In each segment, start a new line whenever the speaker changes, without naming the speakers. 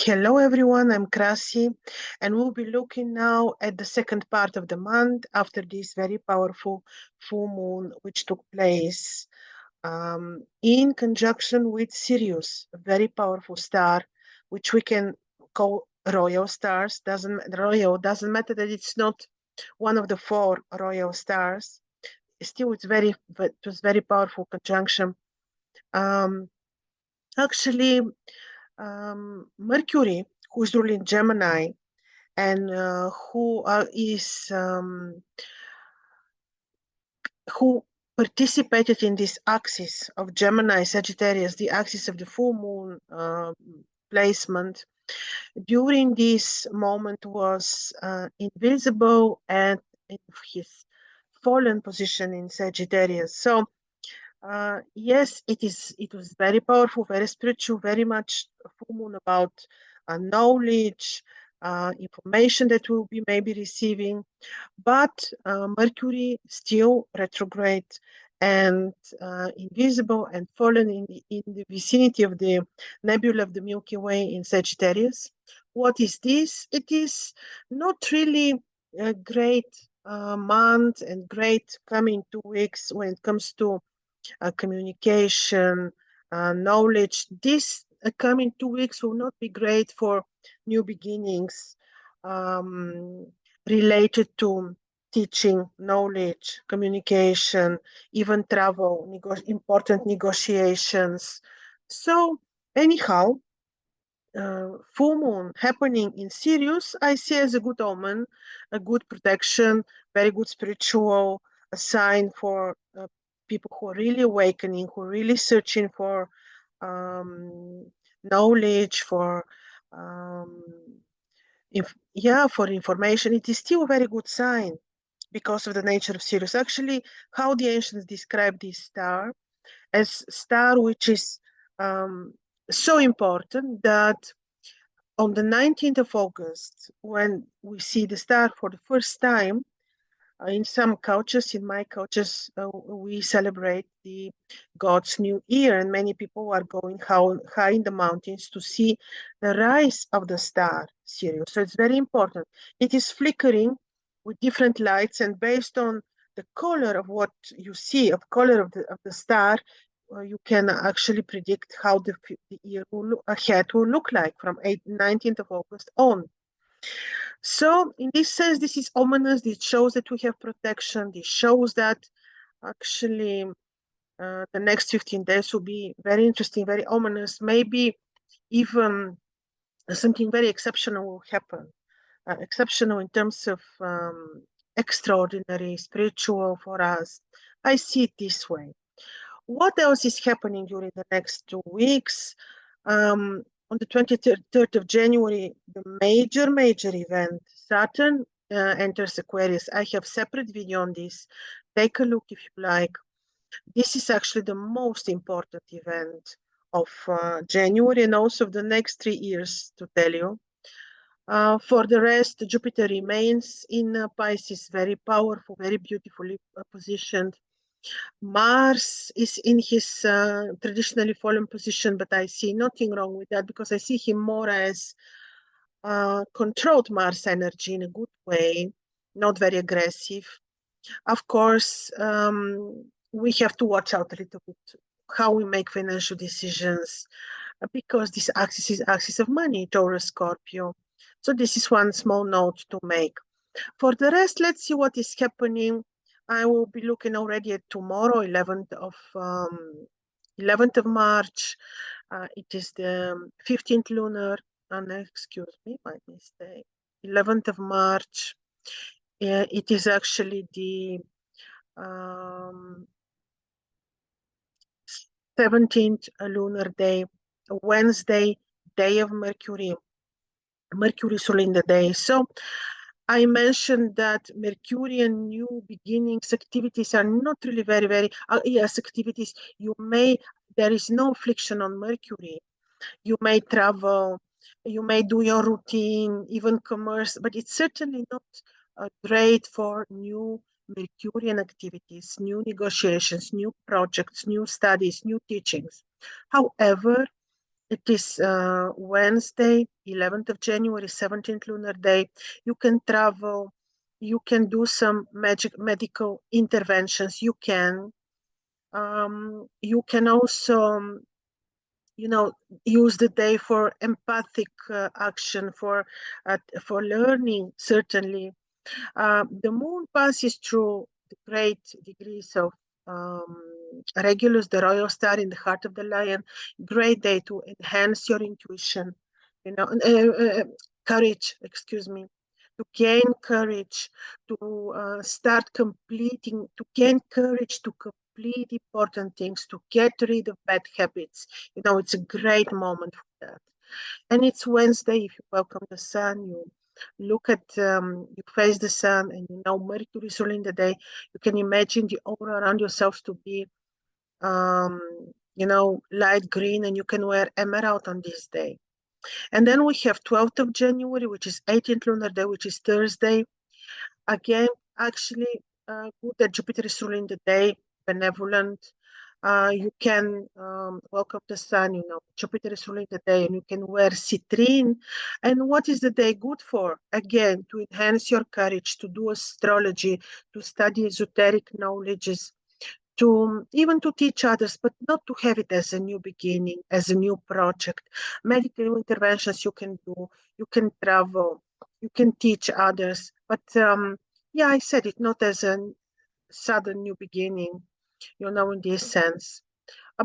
Hello everyone, I'm Krasi, and we'll be looking now at the second part of the month after this very powerful full moon which took place in conjunction with Sirius, a very powerful star, which we can call royal stars. Doesn't matter that it's not one of the four royal stars. Still, it was very powerful conjunction. Um, Actually, Mercury, who's ruling Gemini, and who participated in this axis of Gemini Sagittarius, the axis of the full moon placement. During this moment was invisible and in his fallen position in Sagittarius. So yes, it was very powerful, very spiritual, very much a full moon about knowledge, information that we'll be maybe receiving, but Mercury still retrograde and invisible and fallen in the vicinity of the nebula of the Milky Way in Sagittarius. What is this? It is not really a great month and great coming 2 weeks when it comes to communication, knowledge. This coming 2 weeks will not be great for new beginnings related to teaching, knowledge, communication, even travel, important negotiations. So anyhow, full moon happening in Sirius, I see as a good omen, a good protection, very good spiritual a sign for people who are really awakening, who are really searching for knowledge, for for information. It is still a very good sign because of the nature of Sirius. Actually, how the ancients describe this star as star which is so important that on the 19th of August, when we see the star for the first time, in some cultures, in my cultures, we celebrate the God's New Year, and many people are going high in the mountains to see the rise of the star, Sirius. So it's very important. It is flickering with different lights, and based on the color of what you see, of color of the star, you can actually predict how the year ahead will look like from 19th of August on. So in this sense, this is ominous. This shows that we have protection. This shows that actually the next 15 days will be very interesting, very ominous. Maybe even something very exceptional will happen. Exceptional in terms of extraordinary, spiritual for us. I see it this way. What else is happening during the next 2 weeks? On the 23rd of January, the major event, Saturn enters Aquarius. I have separate video on this. Take a look if you like. This is actually the most important event of January and also of the next 3 years, to tell you. For the rest, Jupiter remains in Pisces, very powerful, very beautifully positioned. Mars is in his traditionally fallen position, but I see nothing wrong with that because I see him more as controlled Mars energy in a good way, not very aggressive. Of course, we have to watch out a little bit how we make financial decisions because this axis is axis of money, Taurus, Scorpio. So this is one small note to make. For the rest, let's see what is happening. I will be looking already at tomorrow, 11th of March. It is the 15th lunar, excuse me, my mistake. 11th of March. It is actually the 17th lunar day, Wednesday, day of Mercury. Mercury is ruling the day. So I mentioned that Mercurian new beginnings activities are not really very, yes, activities. There is no affliction on Mercury. You may travel, you may do your routine, even commerce, but it's certainly not great for new Mercurian activities, new negotiations, new projects, new studies, new teachings. However, It is Wednesday, 11th of January, 17th lunar day. You can travel. You can do some medical interventions. You can. You can also, use the day for empathic action, for learning, certainly. The moon passes through the great degrees of Regulus, the royal star in the heart of the lion. Great day to enhance your intuition, courage, excuse me, to gain courage, to to gain courage to complete important things, to get rid of bad habits. It's a great moment for that. And it's Wednesday. If you welcome the sun, you face the sun, and Mercury is ruling the day. You can imagine the aura around yourself to be, light green, and you can wear emerald on this day. And then we have 12th of January, which is 18th lunar day, which is Thursday. Again, actually, good that Jupiter is ruling the day, benevolent. You can welcome the sun, Jupiter is ruling the day, and you can wear citrine. And what is the day good for? Again, to enhance your courage, to do astrology, to study esoteric knowledges, to even to teach others, but not to have it as a new beginning, as a new project. Medical interventions you can do, you can travel, you can teach others. But yeah, I said it not as a sudden new beginning, in this sense.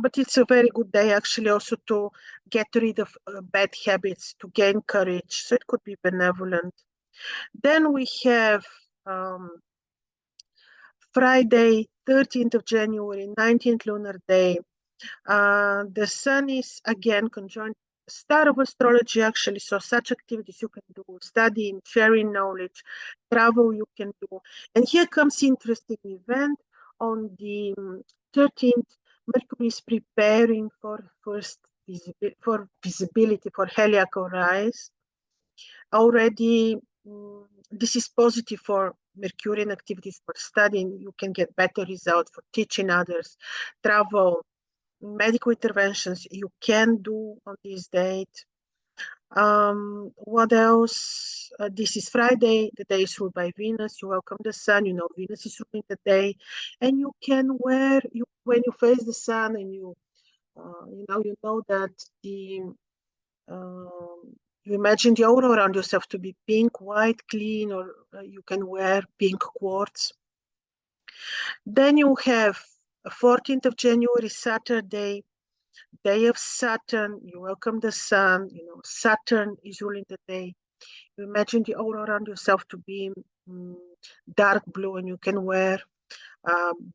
But it's a very good day actually also to get rid of bad habits, to gain courage. So it could be benevolent. Then we have Friday, 13th of January, 19th lunar day. The sun is again conjunct star of astrology actually, so such activities you can do, studying, sharing knowledge, travel you can do. And here comes interesting event on the 13th. Mercury is preparing for visibility for heliacal rise. Already, this is positive for Mercurian activities, for studying. You can get better results for teaching others, travel, medical interventions you can do on this date. What else? This is Friday. The day is ruled by Venus. You welcome the sun. Venus is ruling the day, and you can wear when you face the sun, and you know that the you imagine the aura around yourself to be pink, white, clean, or you can wear pink quartz. Then you have 14th of January, Saturday, day of Saturn. You welcome the sun. Saturn is ruling the day. You imagine the aura around yourself to be dark blue, and you can wear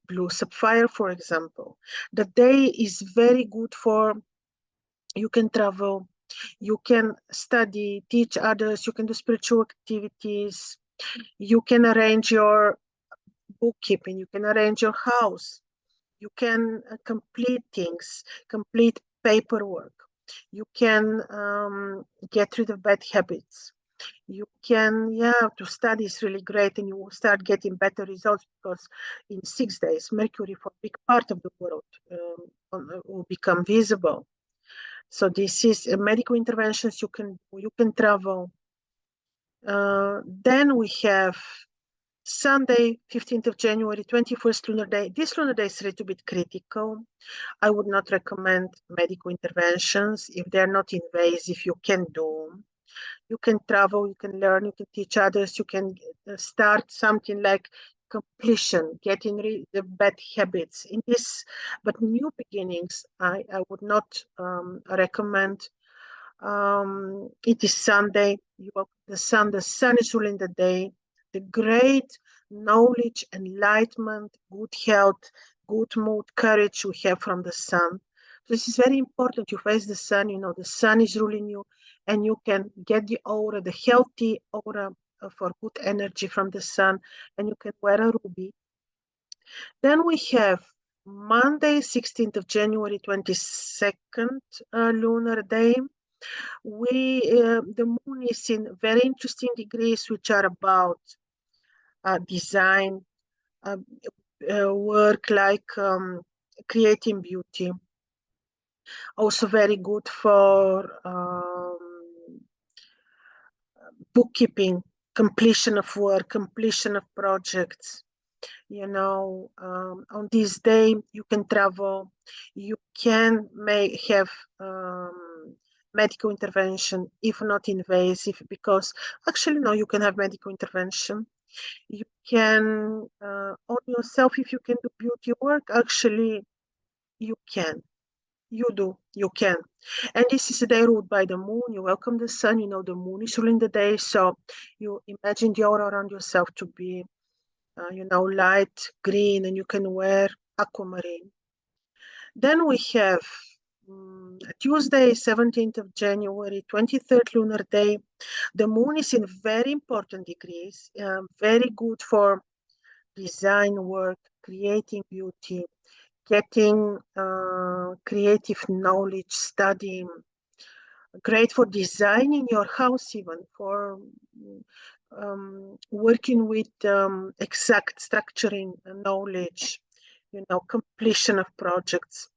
blue sapphire, for example. The day is very good for, you can travel, you can study, teach others, you can do spiritual activities, you can arrange your bookkeeping, you can arrange your house, you can complete things, complete paperwork, you can get rid of bad habits. You can, to study is really great, and you will start getting better results because in 6 days, Mercury for a big part of the world will become visible. So this is medical interventions you can travel. Then we have Sunday, 15th of January, 21st lunar day. This lunar day is a little bit critical. I would not recommend medical interventions if they're not invasive. You can do. You can travel, you can learn, you can teach others, you can start something like completion, getting rid of bad habits in this, but new beginnings, I would not recommend. It is Sunday, the sun is ruling the day, the great knowledge, enlightenment, good health, good mood, courage we have from the sun. So this is very important. You face the sun, the sun is ruling you, and you can get the aura, the healthy aura for good energy from the sun, and you can wear a ruby. Then we have Monday, 16th of January, 22nd lunar day. The moon is in very interesting degrees, which are about design, work like creating beauty. Also very good for bookkeeping, completion of work, completion of projects. You know, on this day you can travel, you can have medical intervention, if not invasive, because actually no, you can have medical intervention. You can on yourself, if you can do beauty work, actually you can. You can. And this is a day ruled by the moon. You welcome the sun, you know, the moon is ruling the day. So you imagine the aura around yourself to be, you know, light green, and you can wear aquamarine. Then we have Tuesday, 17th of January, 23rd lunar day. The moon is in very important degrees, very good for design work, creating beauty, getting creative knowledge, studying, great for designing your house, even for working with exact structuring knowledge, you know, completion of projects.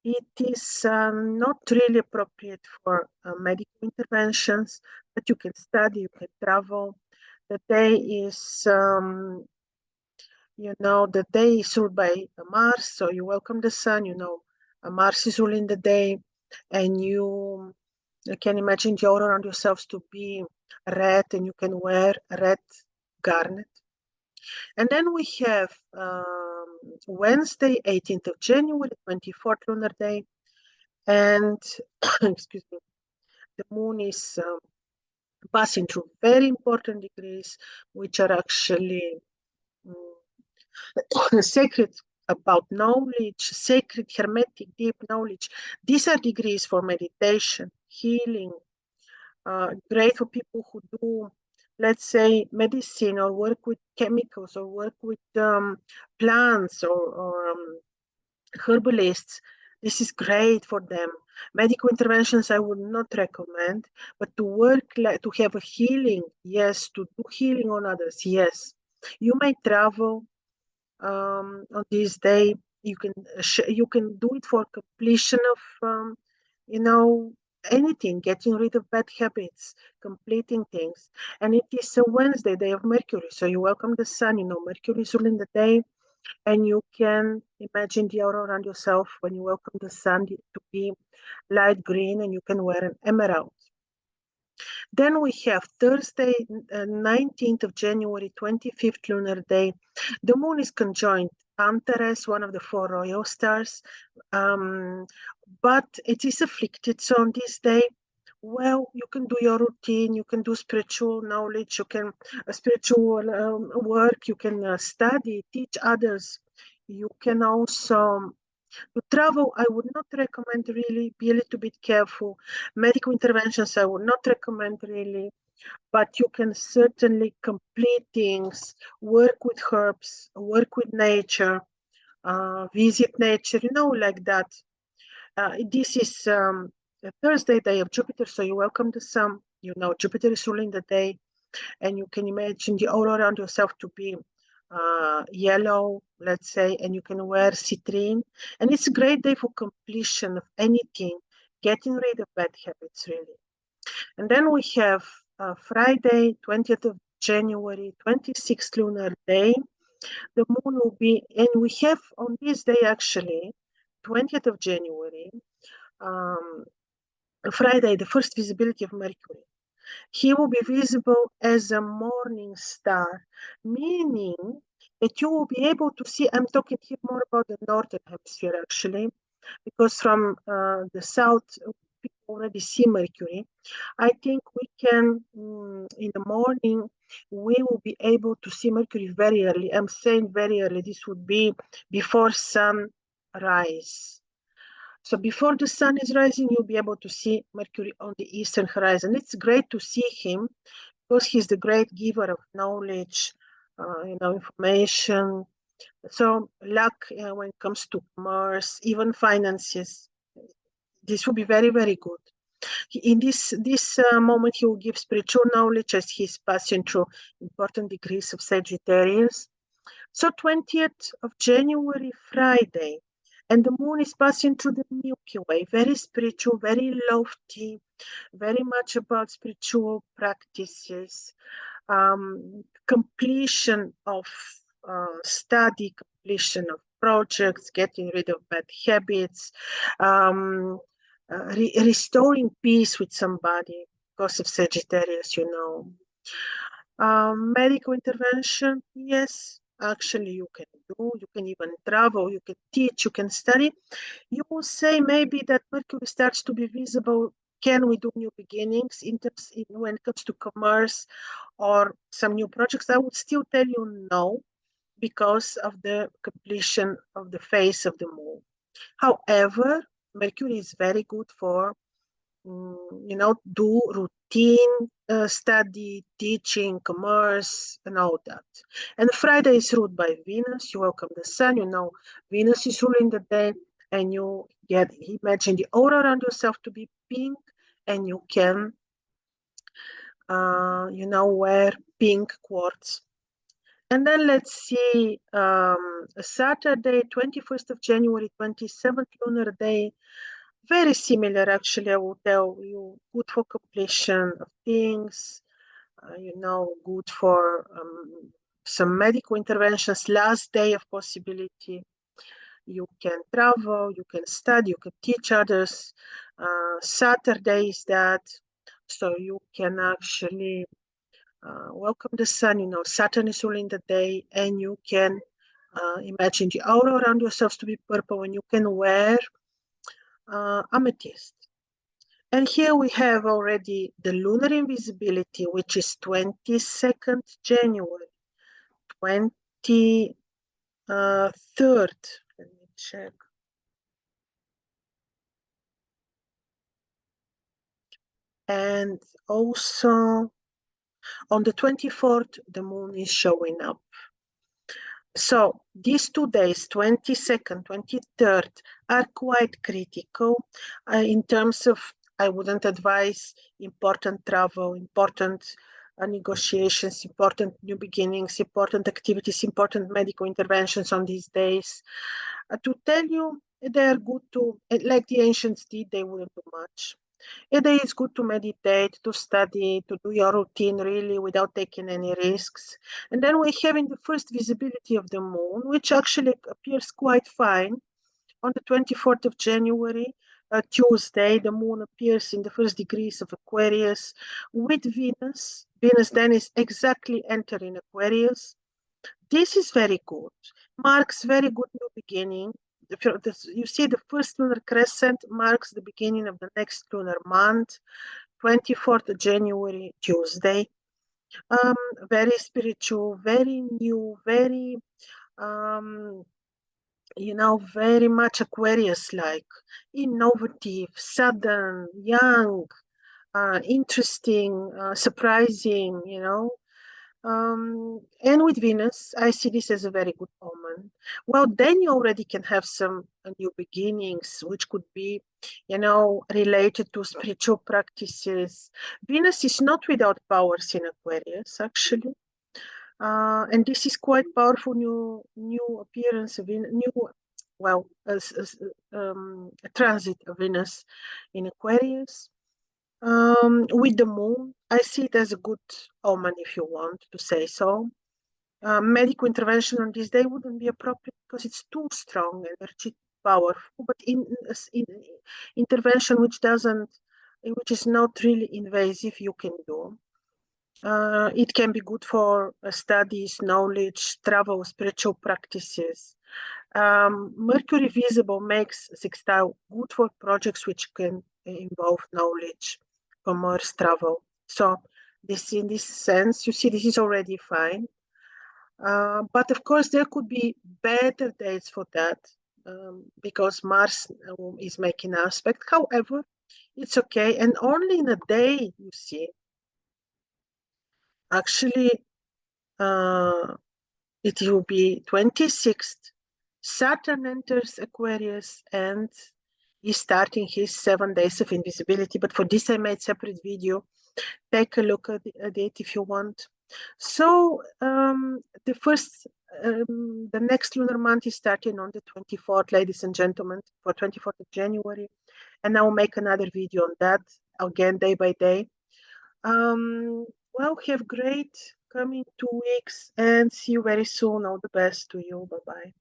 It is not really appropriate for medical interventions, but you can study, you can travel. The day is you know, the day is ruled by Mars, so you welcome the sun, you know, Mars is ruling the day, and you can imagine the aura around yourselves to be red, and you can wear red garnet. And then we have Wednesday, 18th of January, 24th lunar day, and excuse me, the moon is passing through very important degrees, which are actually sacred, about knowledge, sacred, hermetic, deep knowledge. These are degrees for meditation, healing, great for people who do, let's say, medicine, or work with chemicals, or work with plants, or herbalists. This is great for them. Medical interventions I would not recommend, but to work, like to have a healing, yes. To do healing on others, yes. You may travel on this day. You can do it for completion of you know, anything, getting rid of bad habits, completing things. And it is a Wednesday, day of Mercury, so you welcome the sun. You know, Mercury is ruling the day, and you can imagine the aura around yourself when you welcome the sun to be light green, and you can wear an emerald. Then we have Thursday, 19th of January, 25th lunar day. The moon is conjoined Antares, one of the four royal stars, but it is afflicted. So on this day, well, you can do your routine, you can do spiritual knowledge, you can spiritual work, you can study, teach others. You can also to travel. I would not recommend, really. Be a little bit careful. Medical interventions I would not recommend, really, but you can certainly complete things, work with herbs, work with nature, visit nature, you know, like that. This is a Thursday, day of Jupiter, so you welcome the sun. You know, Jupiter is ruling the day, and you can imagine the aura around yourself to be yellow, let's say, and you can wear citrine. And it's a great day for completion of anything, getting rid of bad habits, really. And then we have Friday, 20th of January, 26th lunar day. The moon will be, and we have on this day, actually, 20th of January, Friday, the first visibility of Mercury. He will be visible as a morning star, meaning that you will be able to see. I'm talking here more about the northern hemisphere, actually, because from the south, people already see Mercury. I think we can, in the morning, we will be able to see Mercury very early. I'm saying very early. This would be before sunrise. So before the sun is rising, you'll be able to see Mercury on the eastern horizon. It's great to see him because he's the great giver of knowledge, you know, information. So luck when it comes to Mars, even finances. This will be very, very good. In this moment, he will give spiritual knowledge as he's passing through important degrees of Sagittarius. So 20th of January, Friday, And the moon is passing through the Milky Way, very spiritual, very lofty, very much about spiritual practices, completion of study, completion of projects, getting rid of bad habits, restoring peace with somebody because of Sagittarius, you know. Medical intervention, yes, actually you can do, you can even travel, you can teach, you can study. You will say maybe that Mercury starts to be visible. Can we do new beginnings when it comes to commerce or some new projects? I would still tell you no, because of the completion of the phase of the moon. However, Mercury is very good for do routine study, teaching, commerce, and all that. And Friday is ruled by Venus. You welcome the sun. You know, Venus is ruling the day, and you imagine the aura around yourself to be pink, and you can, wear pink quartz. And then let's see, Saturday, 21st of January, 27th lunar day. Very similar, actually, I will tell you. Good for completion of things, good for some medical interventions, last day of possibility. You can travel, you can study, you can teach others. Saturday is that, so you can actually welcome the sun. Saturn is ruling the day, and you can imagine the aura around yourselves to be purple, and you can wear amethyst. And here we have already the lunar invisibility, which is 22nd January, 23rd. Let me check. And also on the 24th, the moon is showing up. So these 2 days, 22nd, 23rd, are quite critical in terms of, I wouldn't advise important travel, important negotiations, important new beginnings, important activities, important medical interventions on these days. To tell you, they are good to, like the ancients did, they wouldn't do much. A day is good to meditate, to study, to do your routine really without taking any risks. And then we're having the first visibility of the moon, which actually appears quite fine. On the 24th of January, Tuesday, the moon appears in the first degrees of Aquarius with Venus. Venus then is exactly entering Aquarius. This is very good, marks very good new beginning. You see the first lunar crescent marks the beginning of the next lunar month, 24th of January, Tuesday. Very spiritual, very new, very, very much Aquarius-like, innovative, sudden, young, interesting, surprising, and with Venus, I see this as a very good omen. Well, then you already can have some new beginnings, which could be, related to spiritual practices. Venus is not without powers in Aquarius, actually. And this is quite powerful new appearance of a transit of Venus in Aquarius. With the moon, I see it as a good omen, if you want to say so. Medical intervention on this day wouldn't be appropriate because it's too strong energy, powerful. But in intervention which is not really invasive, you can do. It can be good for studies, knowledge, travel, spiritual practices. Mercury visible makes sextile good for projects which can involve knowledge, commerce, travel. So in this sense, you see, this is already fine. But of course, there could be better dates for that because Mars is making aspect. However, it's okay. And only in a day, you see, actually, it will be 26th. Saturn enters Aquarius and is starting his 7 days of invisibility. But for this, I made separate video. Take a look at it if you want. So the first The next lunar month is starting on the 24th, ladies and gentlemen, for 24th of January. And I will make another video on that, again, day by day. Well, have great coming 2 weeks and see you very soon. All the best to you. Bye-bye.